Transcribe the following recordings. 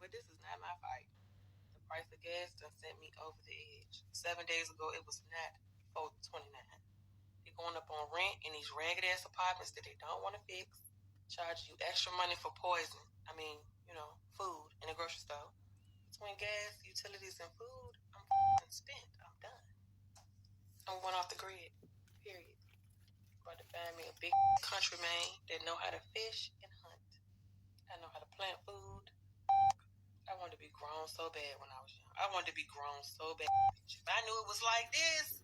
but this is not my fight. The price of gas done sent me over the edge. 7 days ago, it was not $4.29. They're going up on rent in these ragged ass apartments that they don't want to fix. Charge you extra money for poison. I mean, food in the grocery store. Between gas, utilities, and food, I'm spent. I'm done. I'm going off the grid. Period. Going to find me a big country man that know how to fish and hunt. I know how to plant food. I wanted to be grown so bad when I was young. I wanted to be grown so bad. If I knew it was like this,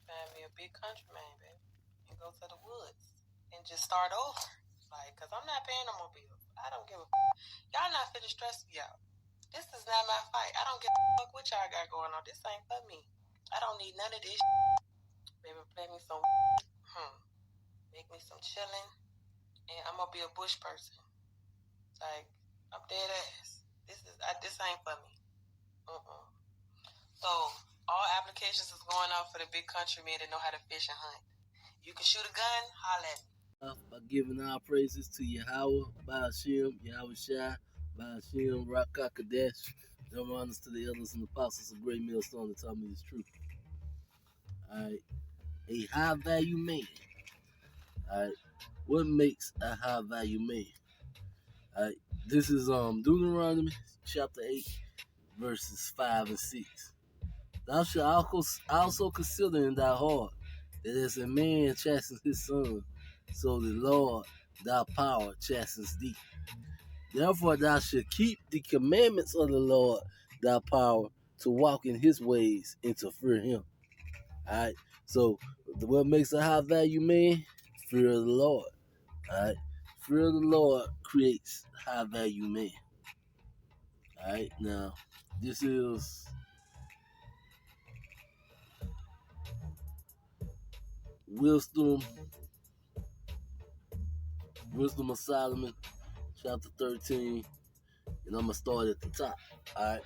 find me a big country man, baby, and go to the woods and just start over. Like, cause I'm not paying no more bills. I don't give a y'all not finna stress me out. This is not my fight. I don't give a fuck what y'all got going on. This ain't for me. I don't need none of this. Baby, play me some. Make me some chilling, and I'm gonna be a bush person. Like, I'm dead ass. This ain't for me. So all applications is going out for the big country men that know how to fish and hunt. You can shoot a gun, holla at me. By giving our praises to Yahweh, Ba'ashem, Yahweh Shai, Ba'ashem, Rakakadesh. Give honors to the elders and apostles of Great Millstone that taught me this truth. Alright. A high value man. Alright. What makes a high value man? Alright. This is Deuteronomy chapter 8, verses 5 and 6. Thou shalt also consider in thy heart that as a man chastens his son, so the Lord thy power chastens thee. Therefore thou shalt keep the commandments of the Lord thy power to walk in his ways and to fear him. Alright. So what makes a high value man? Fear of the Lord. Alright. Fear of the Lord creates high value man. Alright, now this is Wisdom of Solomon, chapter 13, and I'm going to start at the top. Alright.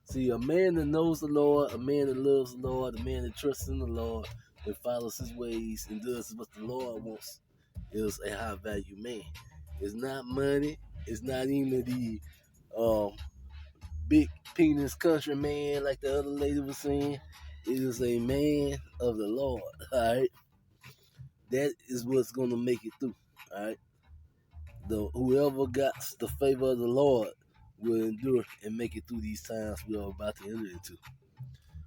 See, a man that knows the Lord, a man that loves the Lord, a man that trusts in the Lord and follows his ways and does what the Lord wants is a high value man. It's not money. It's not even the big penis country man like the other lady was saying. It is a man of the Lord. Alright. That is what's going to make it through. Alright. Whoever got the favor of the Lord will endure and make it through these times we are about to enter into.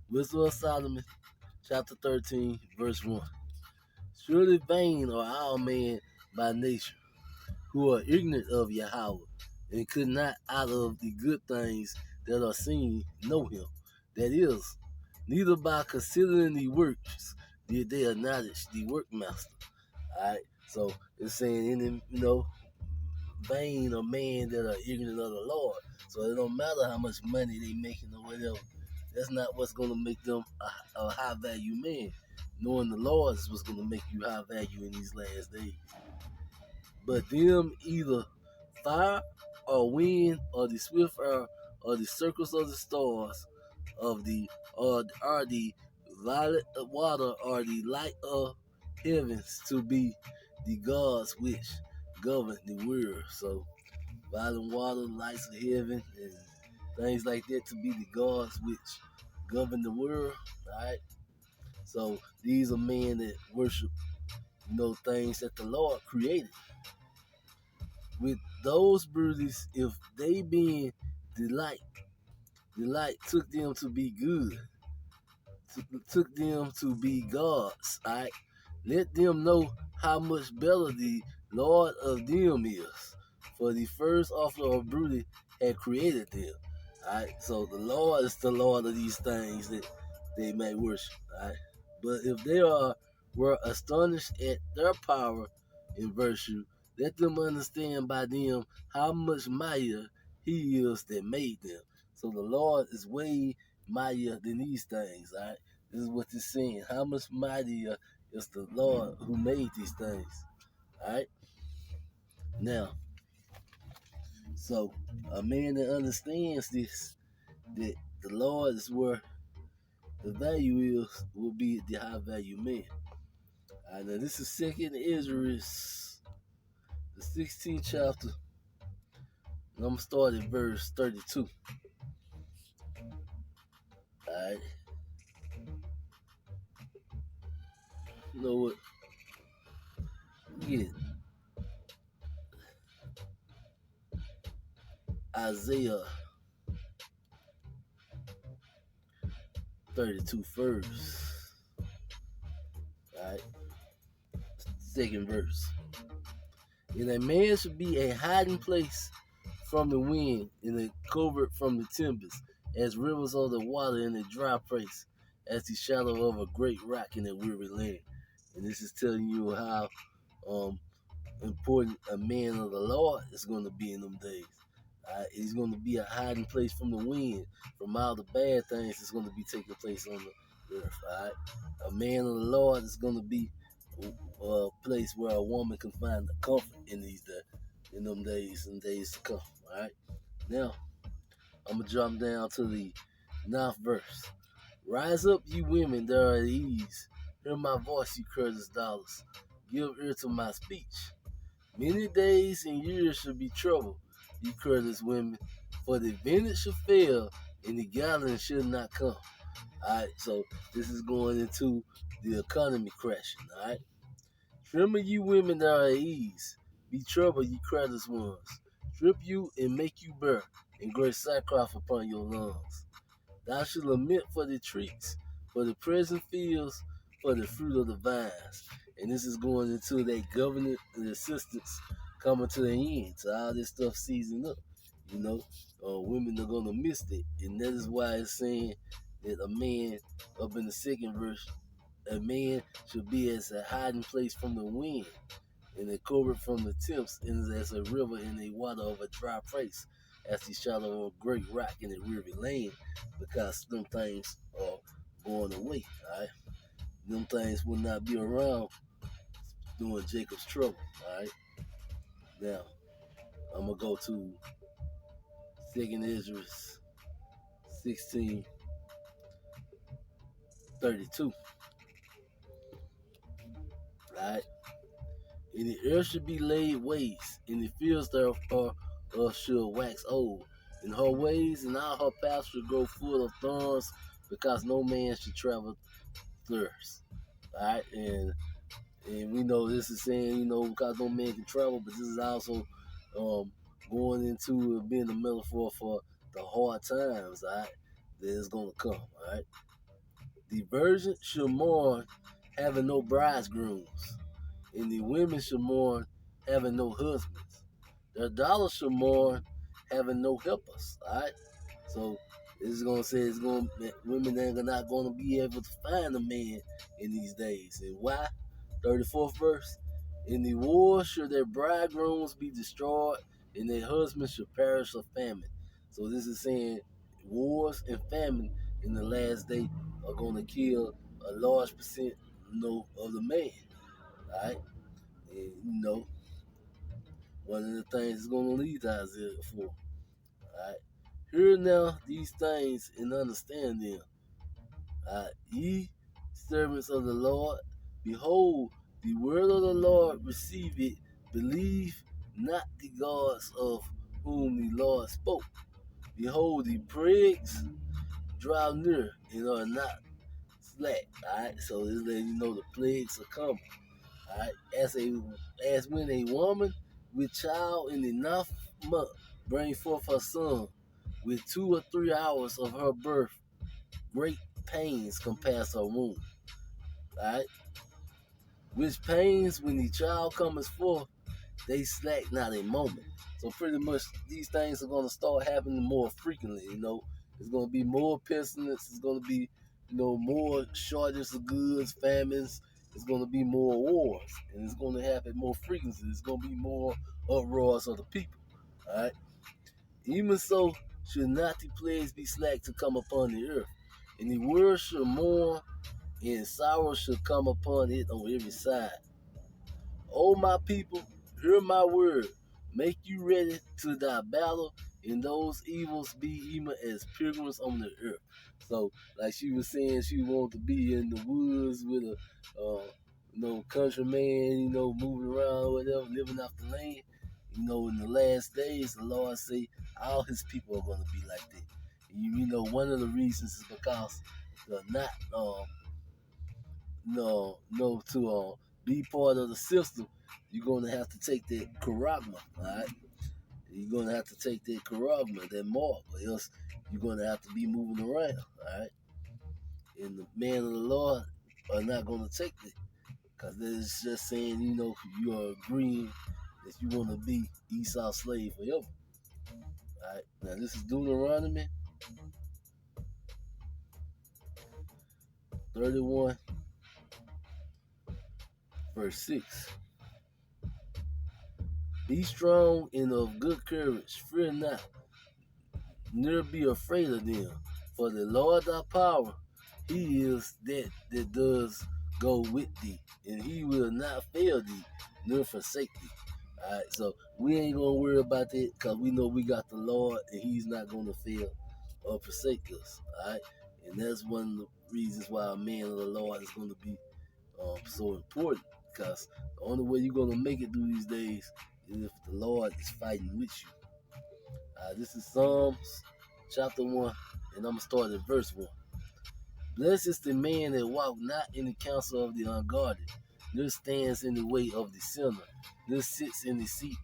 Wisdom of Solomon, chapter 13, verse 1. Surely vain are all men by nature, who are ignorant of Yahweh, and could not out of the good things that are seen know him. That is, neither by considering the works did they acknowledge the workmaster. Alright, so it's saying in vain of man that are ignorant of the Lord. So it don't matter how much money they making or whatever. That's not what's going to make them a high value man. Knowing the Lord is what's going to make you high value in these last days. But them either fire or wind or the swift air or the circles of the stars of the or are the violet of water or the light of heavens to be the gods which govern the world. So violent water, lights of heaven, and things like that to be the gods which govern the world. Alright. So these are men that worship, things that the Lord created. With those brutes, if they being delight took them to be good, took them to be gods. Alright. Let them know how much better the Lord of them is. For the first author of beauty had created them. Alright, so the Lord is the Lord of these things that they may worship. Alright. But if they were astonished at their power and virtue, let them understand by them how much mightier he is that made them. So the Lord is way mightier than these things. Alright. This is what it's saying. How much mightier is the Lord who made these things. Alright? Now, so a man that understands this, that the Lord is where the value is, will be the high value man. Alright, now this is 2nd Ezra, the 16th chapter, And I'm gonna start at verse 32. Alright. You know what? Get Isaiah 32 first. Alright. Second verse. And a man should be a hiding place from the wind, and a covert from the tempest, as rivers of the water in a dry place, as the shadow of a great rock in a weary land. And this is telling you how um, important a man of the Lord is going to be in them days. He's going to be a hiding place from the wind, from all the bad things that's going to be taking place on the earth. All right? A man of the Lord is going to be a place where a woman can find the comfort in in them days and days to come. All right. Now I'm gonna jump down to the ninth verse. Rise up, ye women that are at ease. Hear my voice, ye courteous daughters. Give ear to my speech. Many days and years shall be trouble, ye courteous women, for the vintage shall fail, and the gathering shall not come. Alright, so this is going into the economy crashing, alright? Tremble you women that are at ease, be troubled, ye courteous ones. Strip you and make you bare, and great sackcloth upon your lungs. Thou shalt lament for the trees, for the present fields, for the fruit of the vines. And this is going into that government and assistance coming to the end. So all this stuff seizing up. You know, women are going to miss it. And that is why it's saying that a man, up in the second verse, a man should be as a hiding place from the wind, and a covert from the temps, and as a river in the water of a dry place, as the shadow of a great rock in a weary land, because them things are going away. All right, them things will not be around during Jacob's trouble. All right, now I'm gonna go to Second Ezra 16:32. All right, and the earth should be laid waste, and the fields thereof shall wax old, and her ways and all her paths should grow full of thorns, because no man should travel thirst. Alright, and we know this is saying, because no man can travel, but this is also going into being a metaphor for the hard times, alright, that is gonna come, alright. The virgin should mourn having no bridegrooms, and the women should mourn having no husbands. Their daughters should mourn having no helpers. All right, so this is gonna say women are not gonna be able to find a man in these days. And why? 34th verse. In the war should their bridegrooms be destroyed, and their husbands should perish of famine. So this is saying wars and famine in the last day are gonna kill a large percent, of the man. All right, and one of the things is gonna lead to Isaiah 4. All right, hear now these things and understand them. Ye servants of the Lord, behold, the word of the Lord, receive it, believe not the gods of whom the Lord spoke. Behold, the plagues draw near and are not slack. Alright, so this letting you know the plagues are coming. Alright, as when a woman with child in the ninth month bring forth her son, with 2 or 3 hours of her birth, great pains compass her womb. Alright, which pains when the child comes forth, they slack not a moment. So pretty much these things are gonna start happening more frequently. It's gonna be more pestilence. It's gonna be, more shortage of goods, famines. It's gonna be more wars, and it's gonna happen more frequently. It's gonna be more uproars of the people. All right. Even so, should not the plagues be slack to come upon the earth, and the world should mourn, and sorrow should come upon it on every side. O my people, hear my word. Make you ready to thy battle, and those evils be even as pilgrims on the earth. So, like she was saying, she wanted to be in the woods with a, countryman, moving around or whatever, living off the land. in the last days, the Lord say all His people are going to be like that. And one of the reasons is because they're not, to be part of the system. You're going to have to take that charagma, all right? You're going to have to take that charagma, that mark, or else you're going to have to be moving around, all right? And the man of the Lord are not going to take it, because it's just saying, you are agreeing that you want to be Esau's slave forever. All right. Now this is Deuteronomy 31, verse 6. Be strong and of good courage. Fear not, neither be afraid of them. For the Lord thy power, He is that does go with thee, and He will not fail thee, nor forsake thee. All right, so we ain't gonna worry about that because we know we got the Lord, and He's not gonna fail or forsake us. All right, and that's one of the reasons why a man of the Lord is gonna be so important, because the only way you're gonna make it through these days is if the Lord is fighting with you. This is Psalms chapter 1, and I'm gonna start at verse 1. Blessed is the man that walk not in the counsel of the ungodly, nor stands in the way of the sinner, nor sits in the seat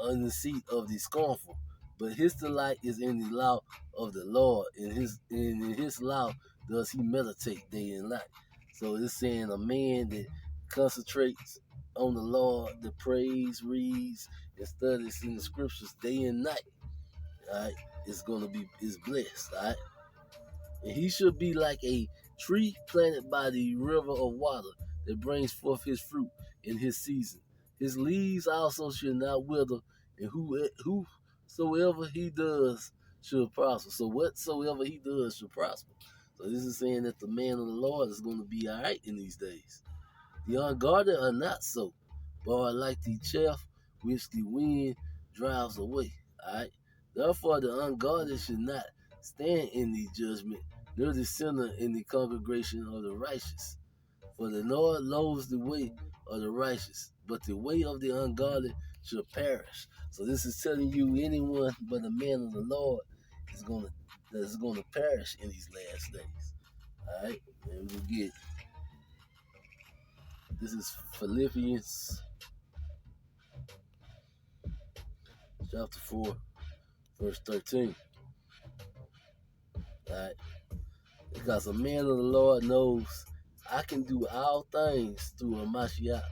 of the scornful. But his delight is in the law of the Lord, and in his law does he meditate day and night. So it's saying a man that concentrates on the Lord, that prays, reads, and studies in the scriptures day and night, all right, is blessed, all right. And he should be like a tree planted by the river of water that brings forth his fruit in his season. His leaves also should not wither, and whosoever he does should prosper. So whatsoever he does should prosper. So this is saying that the man of the Lord is going to be all right in these days. The unguarded are not so, but are like the chaff which the wind drives away. All right. Therefore, the unguarded should not stand in the judgment, nor the sinner in the congregation of the righteous. For the Lord knows the way of the righteous, but the way of the ungodly shall perish. So this is telling you anyone but a man of the Lord is gonna perish in these last days. All right, and we'll get this is Philippians chapter 4, verse 13. All right, because a man of the Lord knows I can do all things through a Mashiach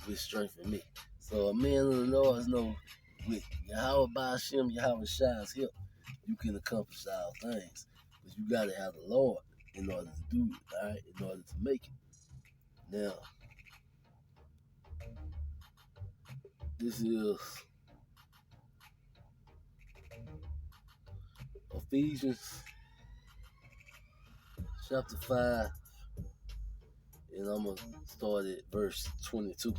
which strengthen me. So a man of the Lord knows with Yahweh Ba'ashem, Yahweh Shai's help, you can accomplish all things. But you got to have the Lord in order to do it, all right, in order to make it. Now, this is Ephesians chapter 5, and I'm going to start at verse 22.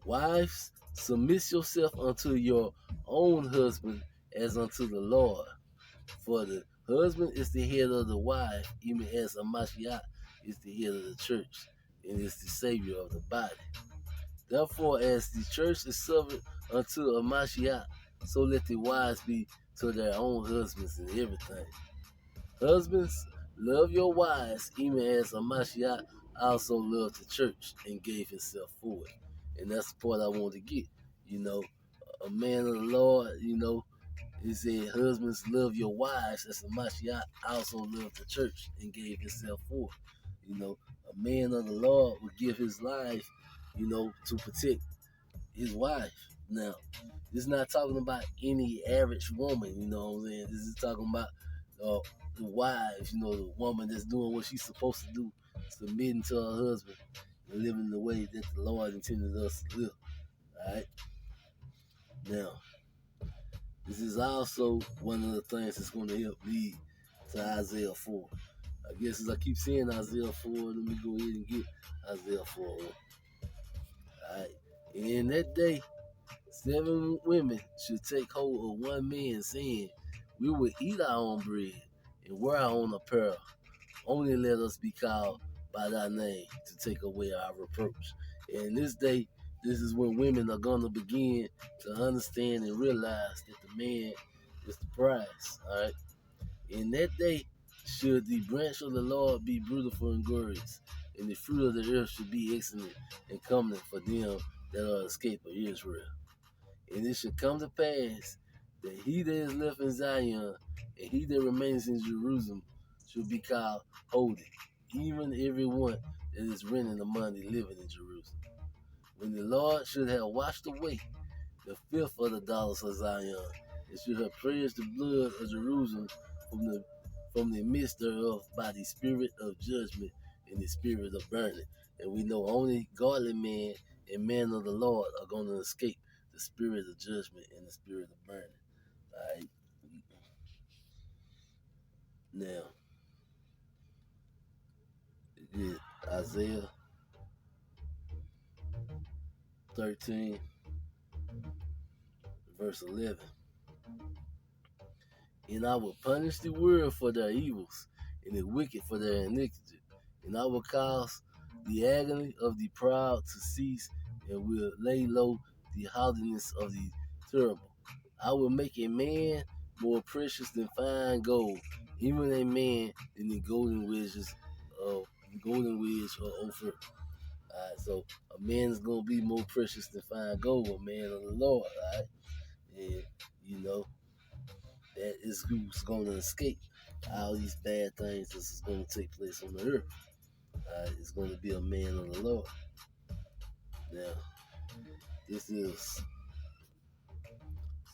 Wives, submit yourself unto your own husband as unto the Lord. For the husband is the head of the wife, even as a Mashiach is the head of the church, and is the savior of the body. Therefore, as the church is subject unto a Mashiach, so let the wives be to their own husbands in everything. Husbands, love your wives, even as a Mashiach also loved the church and gave himself for it. And that's the part I want to get. A man of the Lord, he said, husbands, love your wives as the Mashiach also loved the church and gave himself for it. A man of the Lord would give his life, to protect his wife. Now, this is not talking about any average woman, you know what I'm saying? This is talking about the wife, the woman that's doing what she's supposed to do, submitting to her husband and living the way that the Lord intended us to live. All right? Now, this is also one of the things that's going to help lead to Isaiah 4. I guess as I keep saying Isaiah 4, let me go ahead and get Isaiah 4. All right. In that day, 7 women should take hold of one man, saying, we will eat our own bread and wear our own apparel. Only let us be called by thy name to take away our reproach. And this day, this is when women are gonna begin to understand and realize that the man is the prize. All right. In that day, should the branch of the Lord be beautiful and glorious, and the fruit of the earth should be excellent and comely for them that are escaped of Israel. And it shall come to pass that he that is left in Zion and he that remains in Jerusalem shall be called holy, even every one that is renting among the living in Jerusalem. When the Lord should have washed away the filth of the daughters of Zion, and should have purged the blood of Jerusalem from the midst thereof by the spirit of judgment and the spirit of burning. And we know only godly men and men of the Lord are going to escape the spirit of judgment and the spirit of burning. All right. Now, yeah, Isaiah 13, verse 11. And I will punish the world for their evils, and the wicked for their iniquity. And I will cause the agony of the proud to cease, and will lay low the haughtiness of the terrible. I will make a man more precious than fine gold, even a man than the golden wedge of Ophir. Alright, so a man is gonna be more precious than fine gold, a man of the Lord, alright? And you know, that is who's gonna escape all these bad things that's gonna take place on the earth. It's gonna be a man of the Lord. Now, this is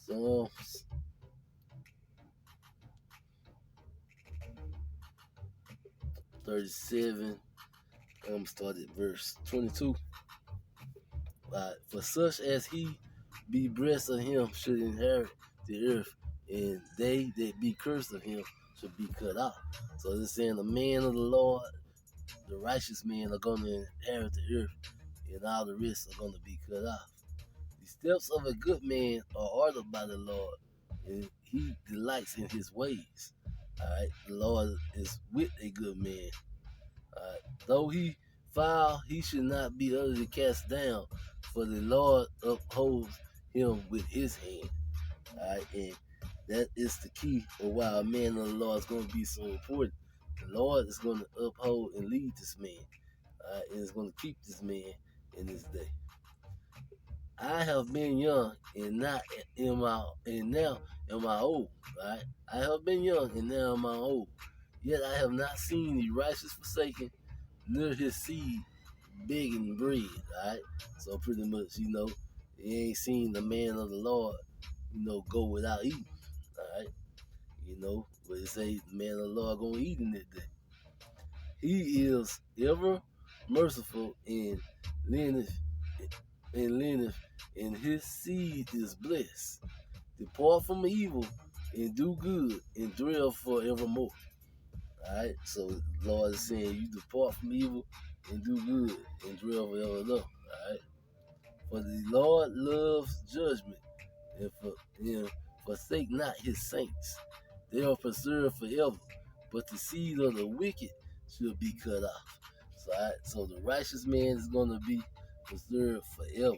Psalms 37. I'm started verse 22. For such as he be blessed of him should inherit the earth, and they that be cursed of him should be cut off. So it's saying the man of the Lord, the righteous men are going to inherit the earth, and all the rest are going to be cut off. The steps of a good man are ordered by the Lord, and he delights in his ways. All right, the Lord is with a good man. All right, though he fall, he should not be utterly cast down, for the Lord upholds him with his hand. All right, and that is the key of why a man of the Lord is going to be so important. The Lord is going to uphold and lead this man, and is going to keep this man in this day. I have been young and not and now am I old. Right? I have been young and now am I old. Yet I have not seen the righteous forsaken, nor his seed begging bread. Right? So pretty much, you ain't seen the man of the Lord, go without eating. All right. But it say the man of the Lord gonna eat in that day. He is ever merciful and leaneth and his seed is blessed. Depart from evil and do good and dwell forevermore. Alright, so the Lord is saying you depart from evil and do good and dwell forevermore. Alright. For the Lord loves judgment and forsake not his saints. They are preserved forever, but the seed of the wicked shall be cut off. So the righteous man is going to be preserved forever.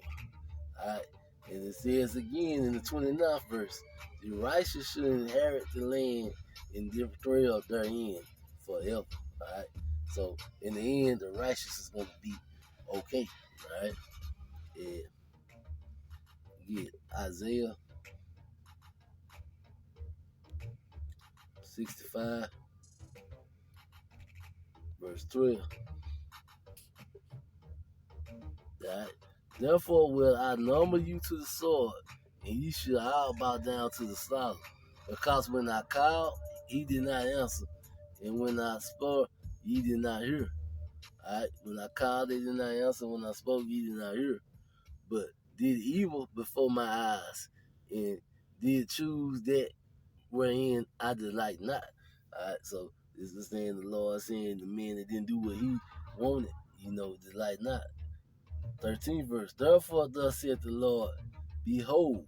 Alright, and it says again in the 29th verse, the righteous shall inherit the land and dwell therein forever. Alright, so in the end, the righteous is going to be okay. Alright, and get Isaiah 65, verse 12. Alright, therefore will I number you to the sword, and ye shall all bow down to the slaughter. Because when I called, he did not answer, and when I spoke, ye did not hear. Alright, when I called, they did not answer. When I spoke, ye did not hear. But did evil before my eyes, and did choose that wherein I delight not. Alright, so this is saying the Lord saying the man that didn't do what he wanted, delight not. 13th verse. Therefore thus saith the Lord, behold,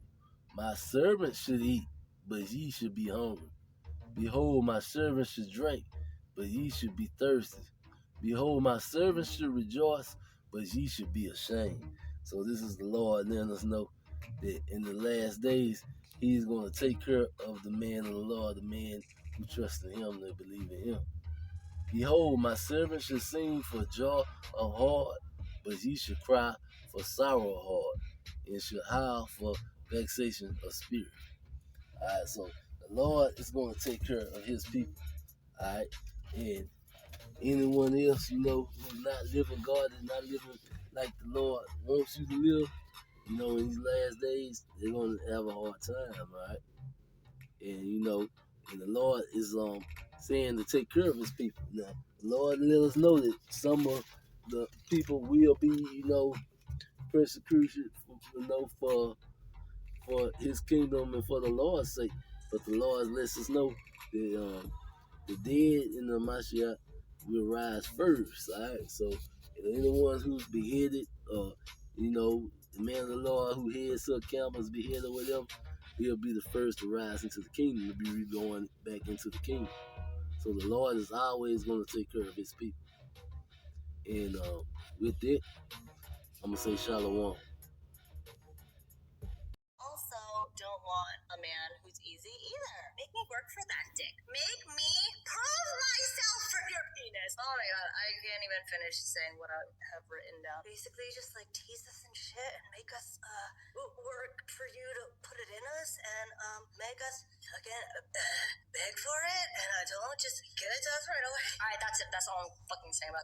my servant should eat, but ye should be hungry. Behold, my servant should drink, but ye should be thirsty. Behold, my servant should rejoice, but ye should be ashamed. So this is the Lord letting us know that in the last days, He's going to take care of the man of the Lord, the man who trusts in Him, that believe in Him. Behold, my servant shall sing for joy of heart, but he shall cry for sorrow of heart, and shall howl for vexation of spirit. Alright, so the Lord is going to take care of His people. Alright, and anyone else, who's not living God and not living like the Lord wants you to live, in these last days, they're going to have a hard time, right? And, and the Lord is saying to take care of His people. Now, the Lord let us know that some of the people will be, persecution, for His kingdom and for the Lord's sake. But the Lord lets us know that the dead in the Mashiach will rise first. All right, so anyone who's beheaded, the man of the Lord who heads up camels beheaded with them, he'll be the first to rise into the kingdom, to be reborn back into the kingdom. So the Lord is always going to take care of His people. And with that, I'm gonna say shalom. Also, don't want a man who's easy either. Make me work for that dick. Make me prove myself for your penis. Oh my god, I can't even finish saying what I have written down. Basically, just like tease us and shit and make us work for you to put it in us and make us fucking beg for it and don't just give it to us right away. Alright, that's it. That's all I'm fucking saying about that.